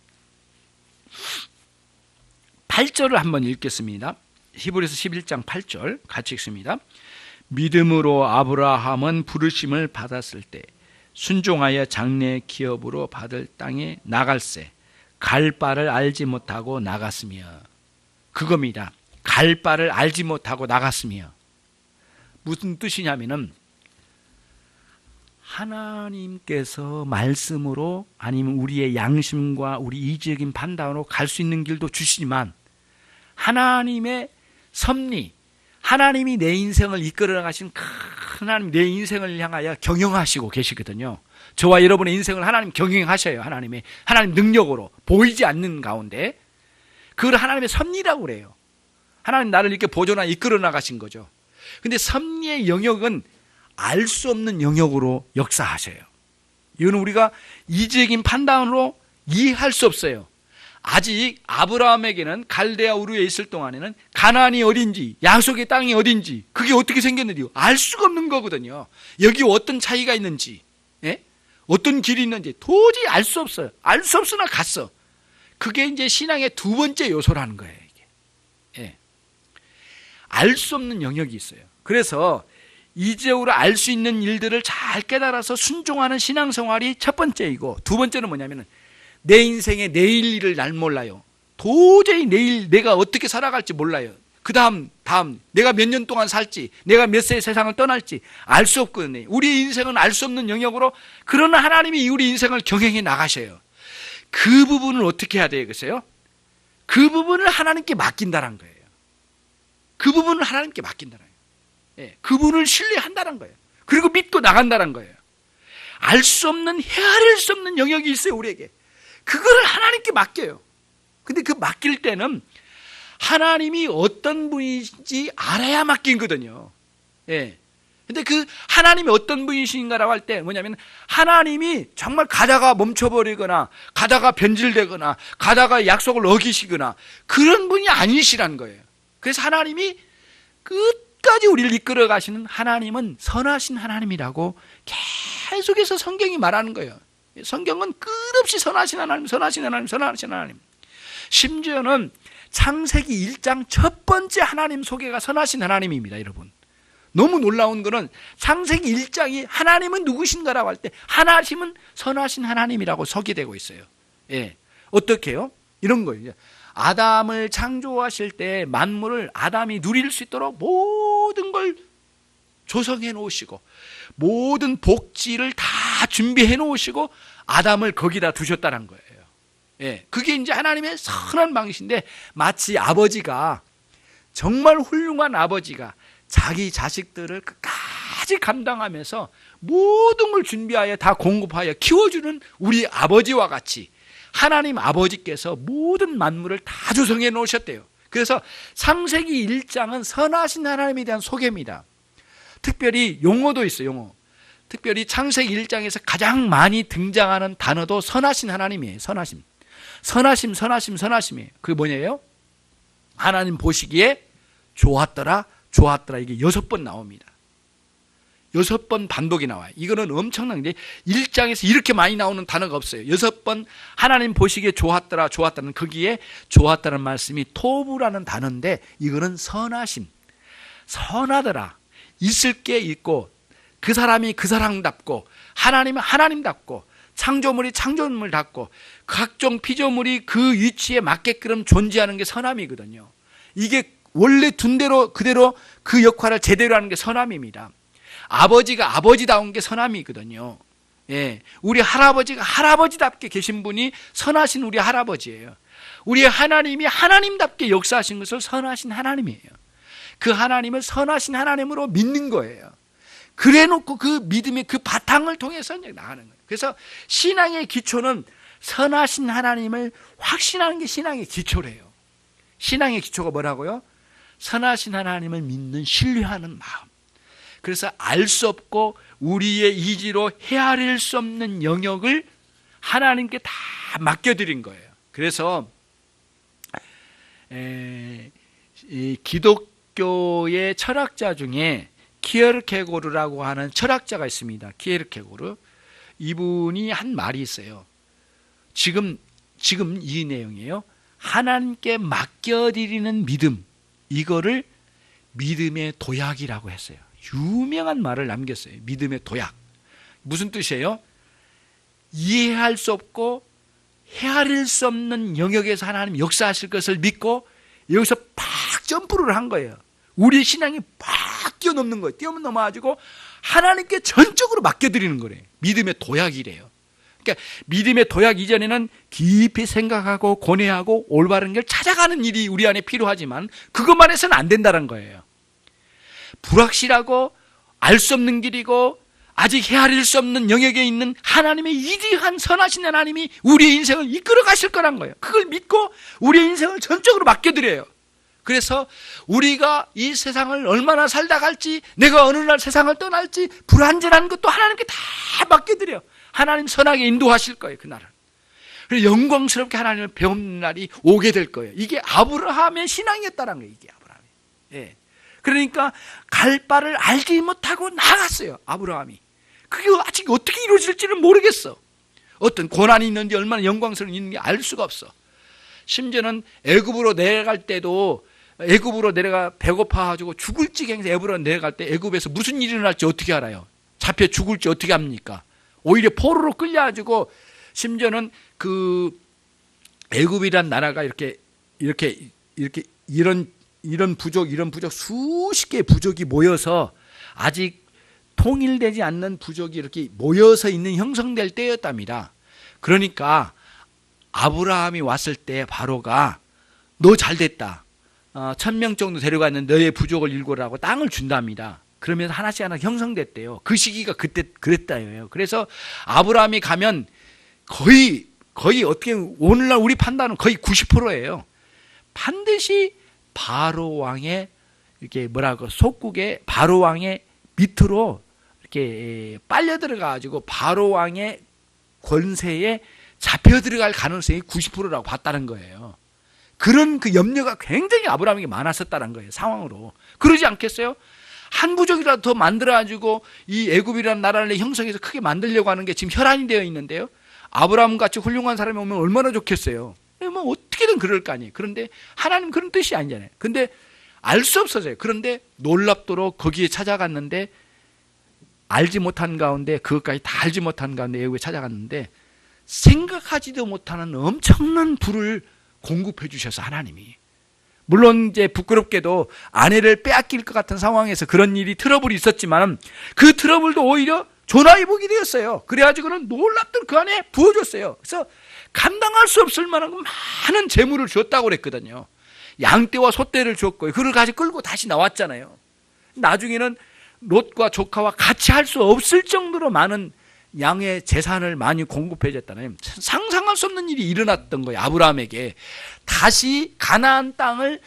8절을 한번 읽겠습니다. 히브리서 11장 8절 같이 읽습니다. 믿음으로 아브라함은 부르심을 받았을 때 순종하여 장래 기업으로 받을 땅에 나갈새 갈 바를 알지 못하고 나갔으며, 그겁니다. 갈 바를 알지 못하고 나갔으며. 무슨 뜻이냐면은 하나님께서 말씀으로 아니면 우리의 양심과 우리 이지적인 판단으로 갈 수 있는 길도 주시지만 하나님의 섭리, 하나님이 내 인생을 이끌어 나가신 큰 하나님, 내 인생을 향하여 경영하시고 계시거든요. 저와 여러분의 인생을 하나님 경영하셔요. 하나님 능력으로 보이지 않는 가운데 그걸 하나님의 섭리라고 그래요. 하나님 나를 이렇게 보존하여 이끌어 나가신 거죠. 근데 섭리의 영역은 알 수 없는 영역으로 역사하셔요. 이거는 우리가 이지적인 판단으로 이해할 수 없어요. 아직 아브라함에게는 갈대아 우르에 있을 동안에는 가나안이 어딘지, 약속의 땅이 어딘지, 그게 어떻게 생겼는지 알 수가 없는 거거든요. 여기 어떤 차이가 있는지, 어떤 길이 있는지 도저히 알 수 없어요. 알 수 없으나 갔어. 그게 이제 신앙의 두 번째 요소라는 거예요. 이게. 알 수 없는 영역이 있어요. 그래서 이지적으로 알 수 있는 일들을 잘 깨달아서 순종하는 신앙생활이 첫 번째이고, 두 번째는 뭐냐면 내 인생의 내일 일을 날 몰라요. 도저히 내일 내가 어떻게 살아갈지 몰라요. 그 다음 내가 몇 년 동안 살지, 내가 몇 세에 세상을 떠날지 알 수 없거든요. 우리 인생은 알 수 없는 영역으로, 그러나 하나님이 우리 인생을 경영해 나가셔요. 그 부분을 어떻게 해야 되겠어요? 그 부분을 하나님께 맡긴다는 거예요. 그 부분을 하나님께 맡긴다는 거예요. 그분을 신뢰한다는 거예요. 그리고 믿고 나간다는 거예요. 알 수 없는, 헤아릴 수 없는 영역이 있어요, 우리에게. 그거를 하나님께 맡겨요. 근데 그 맡길 때는 하나님이 어떤 분인지 알아야 맡긴거든요. 근데 그 하나님이 어떤 분이신가라고 할 때 뭐냐면, 하나님이 정말 가다가 멈춰버리거나 가다가 변질되거나 가다가 약속을 어기시거나 그런 분이 아니시라는 거예요. 그래서 하나님이 끝까지 우리를 이끌어 가시는 하나님은 선하신 하나님이라고 계속해서 성경이 말하는 거예요. 성경은 끝없이 선하신 하나님, 선하신 하나님, 선하신 하나님. 심지어는 창세기 1장 첫 번째 하나님 소개가 선하신 하나님입니다, 여러분. 너무 놀라운 거는 창세기 1장이 하나님은 누구신가라고 할 때 하나님은 선하신 하나님이라고 소개되고 있어요. 어떻게 해요? 이런 거예요. 아담을 창조하실 때 만물을 아담이 누릴 수 있도록 모든 걸 조성해 놓으시고 모든 복지를 다 준비해 놓으시고 아담을 거기다 두셨다는 거예요. 그게 이제 하나님의 선한 방식인데, 마치 아버지가, 정말 훌륭한 아버지가 자기 자식들을 끝까지 감당하면서 모든 걸 준비하여 다 공급하여 키워주는 우리 아버지와 같이 하나님 아버지께서 모든 만물을 다 조성해 놓으셨대요. 그래서 창세기 1장은 선하신 하나님에 대한 소개입니다. 특별히 용어도 있어요, 용어. 특별히 창세기 1장에서 가장 많이 등장하는 단어도 선하신 하나님이에요. 선하심이에요. 그게 뭐냐요? 하나님 보시기에 좋았더라, 이게 6번 나옵니다. 6번 반복이 나와요. 이거는 엄청난 게 1장에서 이렇게 많이 나오는 단어가 없어요. 6번 하나님 보시기에 좋았다는, 거기에 좋았다는 말씀이 토부라는 단어인데, 이거는 선하심, 선하더라, 있을 게 있고 그 사람이 그 사람답고 하나님은 하나님답고 창조물이 창조물답고 각종 피조물이 그 위치에 맞게끔 존재하는 게 선함이거든요. 이게 원래 둔 대로 그대로 그 역할을 제대로 하는 게 선함입니다. 아버지가 아버지다운 게 선함이거든요. 예, 우리 할아버지가 할아버지답게 계신 분이 선하신 우리 할아버지예요. 우리 하나님이 하나님답게 역사하신 것을 선하신 하나님이에요. 그 하나님을 선하신 하나님으로 믿는 거예요. 그래 놓고 그 믿음의 그 바탕을 통해서 이제 나가는 거예요. 그래서 신앙의 기초는 선하신 하나님을 확신하는 게 신앙의 기초래요. 신앙의 기초가 뭐라고요? 선하신 하나님을 믿는 신뢰하는 마음. 그래서 알 수 없고 우리의 이지로 헤아릴 수 없는 영역을 하나님께 다 맡겨드린 거예요. 그래서 이 기독교의 철학자 중에 키에르케고르라고 하는 철학자가 있습니다. 키에르케고르. 이분이 한 말이 있어요. 지금 이 내용이에요. 하나님께 맡겨드리는 믿음, 이거를 믿음의 도약이라고 했어요. 유명한 말을 남겼어요. 믿음의 도약. 무슨 뜻이에요? 이해할 수 없고 헤아릴 수 없는 영역에서 하나님 역사하실 것을 믿고 여기서 팍 점프를 한 거예요. 우리의 신앙이 팍 뛰어넘는 거예요. 뛰어넘어가지고 하나님께 전적으로 맡겨드리는 거래요. 믿음의 도약이래요. 그러니까 믿음의 도약 이전에는 깊이 생각하고 고뇌하고 올바른 길 찾아가는 일이 우리 안에 필요하지만 그것만 해서는 안 된다는 거예요. 불확실하고 알 수 없는 길이고 아직 헤아릴 수 없는 영역에 있는 하나님의 위대한 선하신 하나님이 우리의 인생을 이끌어 가실 거란 거예요. 그걸 믿고 우리의 인생을 전적으로 맡겨드려요. 그래서 우리가 이 세상을 얼마나 살다 갈지, 내가 어느 날 세상을 떠날지 불안전한 것도 하나님께 다 맡겨드려요. 하나님 선하게 인도하실 거예요. 그날은. 그리고 영광스럽게 하나님을 배우는 날이 오게 될 거예요. 이게 아브라함의 신앙이었다는 거예요. 이게 아브라함이. 예. 그러니까 갈 바를 알지 못하고 나갔어요. 아브라함이. 그게 아직 어떻게 이루어질지는 모르겠어. 어떤 고난이 있는지 얼마나 영광스러운 있는지 알 수가 없어. 심지어는 애굽으로 내려갈 때도 애굽으로 내려가 배고파가지고 죽을 지경에서 애굽으로 내려갈 때 애굽에서 무슨 일이 일어날지 어떻게 알아요? 잡혀 죽을지 어떻게 합니까? 오히려 포로로 끌려가지고 심지어는 그 애굽이란 나라가 이런 부족 수십 개의 부족이 모여서 아직 통일되지 않는 부족이 이렇게 모여서 있는 형성될 때였답니다. 그러니까 아브라함이 왔을 때 바로가 너 잘됐다. 1000명 정도 데려갔는데 너의 부족을 일궈라고 땅을 준답니다. 그러면서 하나씩 형성됐대요. 그 시기가 그때 그랬다예요. 그래서 아브라함이 가면 거의 어떻게 오늘날 우리 판단은 거의 90%예요. 반드시 바로 왕의 이렇게 속국의 바로 왕의 밑으로 이렇게 빨려 들어가가지고 바로 왕의 권세에 잡혀 들어갈 가능성이 90%라고 봤다는 거예요. 그런 그 염려가 굉장히 아브라함에게 많았었다는 거예요. 상황으로. 그러지 않겠어요? 한 부족이라도 더 만들어가지고 이 애굽이라는 나라를 형성해서 크게 만들려고 하는 게 지금 혈안이 되어 있는데요. 아브라함 같이 훌륭한 사람이 오면 얼마나 좋겠어요. 뭐 어떻게든 그럴 거 아니에요. 그런데 하나님 그런 뜻이 아니잖아요. 근데 알 수 없어져요. 그런데 놀랍도록 거기에 찾아갔는데 알지 못한 가운데 그것까지 다 알지 못한 가운데 애굽에 찾아갔는데 생각하지도 못하는 엄청난 불을 공급해 주셔서 하나님이 물론 이제 부끄럽게도 아내를 빼앗길 것 같은 상황에서 그런 일이 트러블이 있었지만 그 트러블도 오히려 조나의복이 되었어요. 그래가지고는 놀랍도록 그 안에 부어줬어요. 그래서 감당할 수 없을 만한 많은 재물을 줬다고 그랬거든요. 양떼와 소떼를 줬고요. 그걸 가지고 끌고 다시 나왔잖아요. 나중에는 롯과 조카와 같이 할 수 없을 정도로 많은 양의 재산을 많이 공급해 줬다는 상상할 수 없는 일이 일어났던 거예요. 아브라함에게 다시 가나안 땅을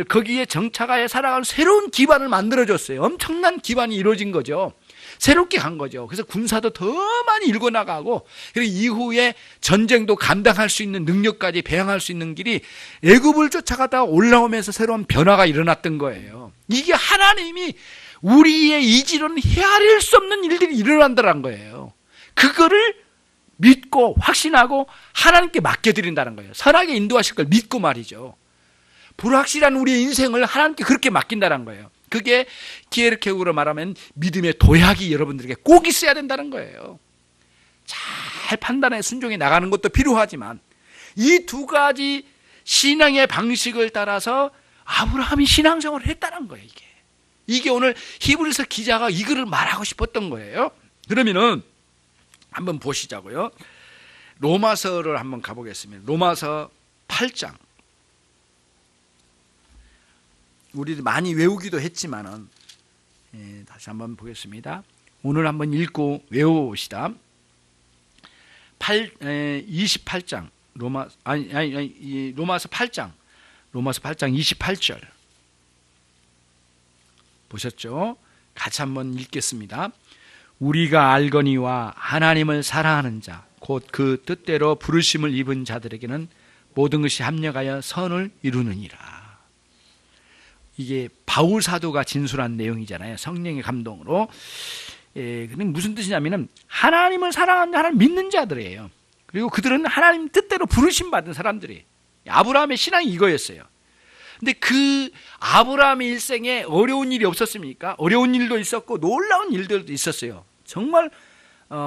거기에 정착하여 살아갈 새로운 기반을 만들어줬어요. 엄청난 기반이 이루어진 거죠. 새롭게 간 거죠. 그래서 군사도 더 많이 일궈나가고 그리고 이후에 전쟁도 감당할 수 있는 능력까지 배양할 수 있는 길이 애굽을 쫓아가다가 올라오면서 새로운 변화가 일어났던 거예요. 이게 하나님이 우리의 이지로는 헤아릴 수 없는 일들이 일어난다는 거예요. 그거를 믿고 확신하고 하나님께 맡겨드린다는 거예요. 선하게 인도하실 걸 믿고 말이죠. 불확실한 우리의 인생을 하나님께 그렇게 맡긴다는 거예요. 그게 키에르케고르로 말하면 믿음의 도약이 여러분들에게 꼭 있어야 된다는 거예요. 잘 잘 판단해 순종해 나가는 것도 필요하지만 이 두 가지 신앙의 방식을 따라서 아브라함이 신앙생활을 했다는 거예요. 이게 오늘 히브리서 기자가 이거를 말하고 싶었던 거예요. 그러면은 한번 보시자고요. 로마서를 한번 가보겠습니다. 로마서 8장. 우리도 많이 외우기도 했지만은 다시 한번 보겠습니다. 오늘 한번 읽고 외워봅시다. 28장 로마서 8장 28절 보셨죠? 같이 한번 읽겠습니다. 우리가 알거니와 하나님을 사랑하는 자 곧 그 뜻대로 부르심을 입은 자들에게는 모든 것이 합력하여 선을 이루느니라. 이게 바울 사도가 진술한 내용이잖아요. 성령의 감동으로. 근데 무슨 뜻이냐면은 하나님을 사랑하는 하나님 믿는 자들이에요. 그리고 그들은 하나님 뜻대로 부르심 받은 사람들이. 아브라함의 신앙이 이거였어요. 근데 그 아브라함의 일생에 어려운 일이 없었습니까? 어려운 일도 있었고 놀라운 일들도 있었어요. 정말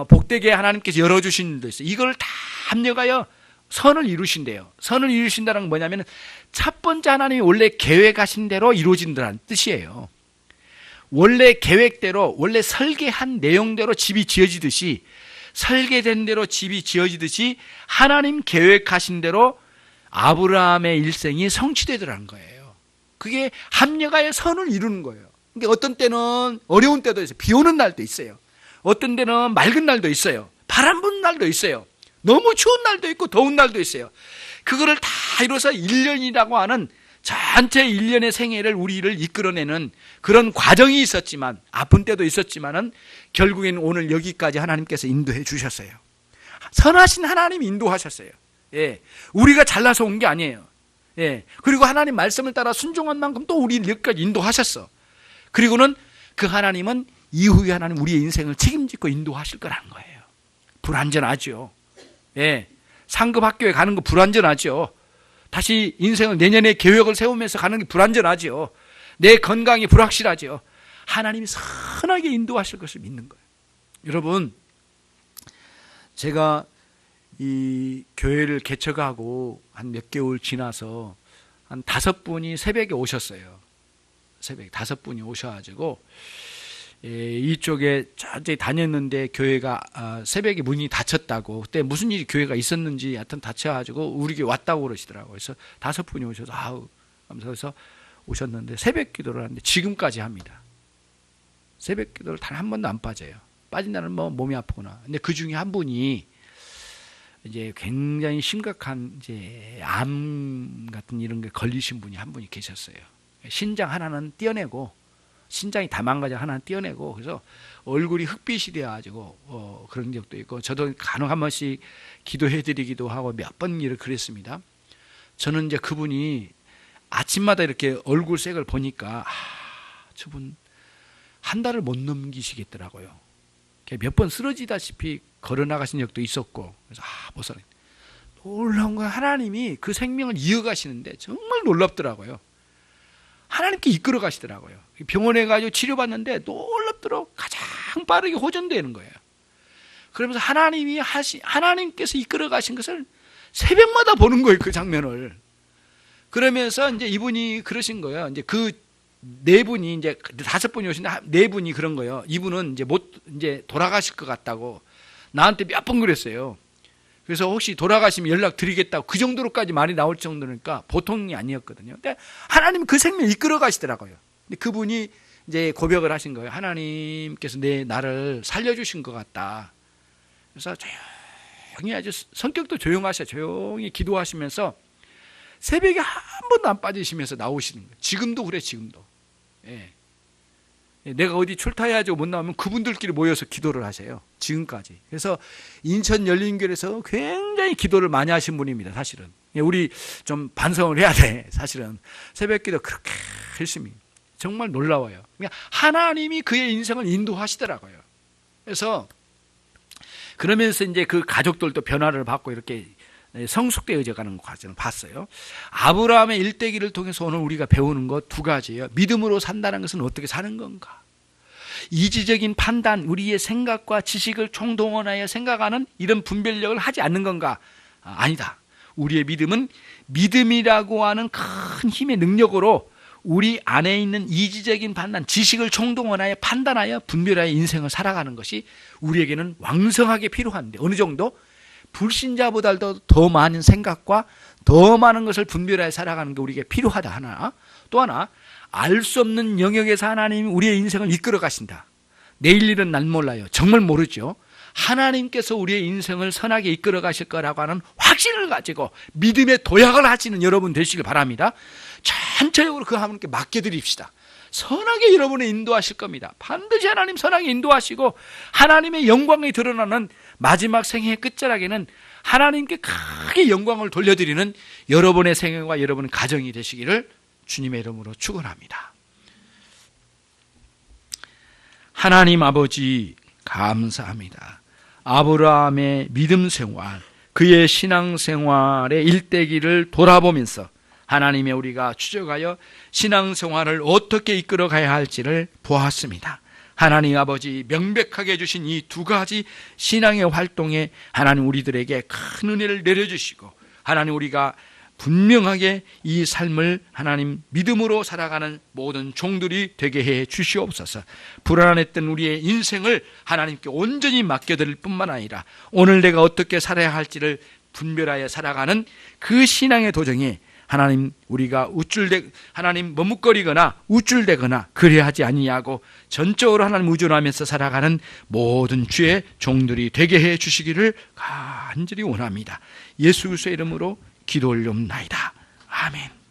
복되게 하나님께서 열어주신 일도 있어요. 이걸 다 합력하여 선을 이루신대요. 선을 이루신다는 건 뭐냐면 첫 번째 하나님이 원래 계획하신 대로 이루어진다는 뜻이에요. 원래 계획대로 원래 설계한 내용대로 집이 지어지듯이 설계된 대로 집이 지어지듯이 하나님 계획하신 대로 아브라함의 일생이 성취되더라는 거예요. 그게 합력하여 선을 이루는 거예요. 그러니까 어떤 때는 어려운 때도 있어요. 비 오는 날도 있어요. 어떤 때는 맑은 날도 있어요. 바람 부는 날도 있어요. 너무 추운 날도 있고 더운 날도 있어요. 그거를 다 이뤄서 1년이라고 하는 전체 1년의 생애를 우리를 이끌어내는 그런 과정이 있었지만 아픈 때도 있었지만은 결국에는 오늘 여기까지 하나님께서 인도해 주셨어요. 선하신 하나님이 인도하셨어요. 예. 우리가 잘나서 온 게 아니에요. 예. 그리고 하나님 말씀을 따라 순종한 만큼 또 우리를 여기까지 인도하셨어. 그리고는 그 하나님은 이후에 하나님 우리의 인생을 책임지고 인도하실 거라는 거예요. 불완전하죠. 예. 상급 학교에 가는 거 불완전하죠. 다시 인생을 내년에 계획을 세우면서 가는 게 불완전하죠. 내 건강이 불확실하죠. 하나님이 선하게 인도하실 것을 믿는 거예요. 여러분, 제가 이 교회를 개척하고 한 몇 개월 지나서 한 5분이 새벽에 오셨어요. 새벽에 5분이 오셔가지고 이쪽에 저기 다녔는데 교회가 새벽에 문이 닫혔다고, 그때 무슨 일이 교회가 있었는지 하여튼 닫혀가지고 우리 교회 왔다고 그러시더라고요. 그래서 5분이 오셔서 아우 하면서 오셨는데 새벽 기도를 하는데 지금까지 합니다. 새벽 기도를 단 한 번도 안 빠져요. 빠진 날은 뭐 몸이 아프거나. 근데 그 중에 한 분이 이제 굉장히 심각한 이제 암 같은 이런 게 걸리신 분이 한 분이 계셨어요. 신장 하나는 떼어내고, 신장이 다 망가져 하나는 떼어내고, 그래서 얼굴이 흑빛이 되어가지고 그런 적도 있고, 저도 간혹 한 번씩 기도해드리기도 하고 몇 번 일을 그랬습니다. 저는 이제 그분이 아침마다 이렇게 얼굴 색을 보니까 저분 한 달을 못 넘기시겠더라고요. 몇 번 쓰러지다시피 걸어 나가신 적도 있었고, 그래서 보살님 놀라운 건 하나님이 그 생명을 이어가시는데 정말 놀랍더라고요. 하나님께 이끌어 가시더라고요. 병원에 가서 치료받는데 놀랍도록 가장 빠르게 호전되는 거예요. 그러면서 하나님께서 이끌어 가신 것을 새벽마다 보는 거예요, 그 장면을. 그러면서 이제 이분이 그러신 거예요. 이제 그 4분이 이제 5분이 오신데 4분이 그런 거예요. 이분은 이제 돌아가실 것 같다고 나한테 몇 번 그랬어요. 그래서 혹시 돌아가시면 연락 드리겠다고, 그 정도로까지 말이 나올 정도니까 보통이 아니었거든요. 근데 하나님 그 생명 이끌어 가시더라고요. 근데 그분이 이제 고백을 하신 거예요. 하나님께서 나를 살려주신 것 같다. 그래서 조용히, 아주 성격도 조용하셔. 조용히 기도하시면서 새벽에 한 번도 안 빠지시면서 나오시는 거예요. 지금도 그래, 지금도. 예. 내가 어디 출타해가지고 못 나오면 그분들끼리 모여서 기도를 하세요. 지금까지. 그래서 인천 열린교회에서 굉장히 기도를 많이 하신 분입니다, 사실은. 우리 좀 반성을 해야 돼, 사실은. 새벽 기도 그렇게 열심히. 정말 놀라워요. 그러니까 하나님이 그의 인생을 인도하시더라고요. 그래서 그러면서 이제 그 가족들도 변화를 받고 이렇게 성숙되어져 가는 과정을 봤어요. 아브라함의 일대기를 통해서 오늘 우리가 배우는 것 2가지예요. 믿음으로 산다는 것은 어떻게 사는 건가? 이지적인 판단, 우리의 생각과 지식을 총동원하여 생각하는 이런 분별력을 하지 않는 건가? 아니다. 우리의 믿음은 믿음이라고 하는 큰 힘의 능력으로 우리 안에 있는 이지적인 판단, 지식을 총동원하여 판단하여 분별하여 인생을 살아가는 것이 우리에게는 왕성하게 필요한데, 어느 정도? 불신자보다도 더 많은 생각과 더 많은 것을 분별하여 살아가는 게 우리에게 필요하다 하나. 또 하나, 알 수 없는 영역에서 하나님이 우리의 인생을 이끌어 가신다. 내일 일은 난 몰라요. 정말 모르죠. 하나님께서 우리의 인생을 선하게 이끌어 가실 거라고 하는 확신을 가지고 믿음의 도약을 하시는 여러분 되시길 바랍니다. 전체적으로 그 하나님께 맡겨드립시다. 선하게 여러분을 인도하실 겁니다. 반드시 하나님 선하게 인도하시고 하나님의 영광이 드러나는 마지막 생애의 끝자락에는 하나님께 크게 영광을 돌려드리는 여러분의 생애와 여러분의 가정이 되시기를 주님의 이름으로 축원합니다. 하나님 아버지 감사합니다. 아브라함의 믿음 생활, 그의 신앙 생활의 일대기를 돌아보면서 하나님의 우리가 추적하여 신앙 생활을 어떻게 이끌어 가야 할지를 보았습니다. 하나님 아버지 명백하게 주신 이 두 가지 신앙의 활동에 하나님 우리들에게 큰 은혜를 내려주시고 하나님 우리가 분명하게 이 삶을 하나님 믿음으로 살아가는 모든 종들이 되게 해 주시옵소서. 불안했던 우리의 인생을 하나님께 온전히 맡겨드릴 뿐만 아니라 오늘 내가 어떻게 살아야 할지를 분별하여 살아가는 그 신앙의 도정에 하나님 우리가 하나님 머뭇거리거나 우쭐대거나 그래야 하지 아니하고 전적으로 하나님 의존하면서 살아가는 모든 주의 종들이 되게 해 주시기를 간절히 원합니다. 예수 그리스도의 이름으로 기도 올려옵나이다. 아멘.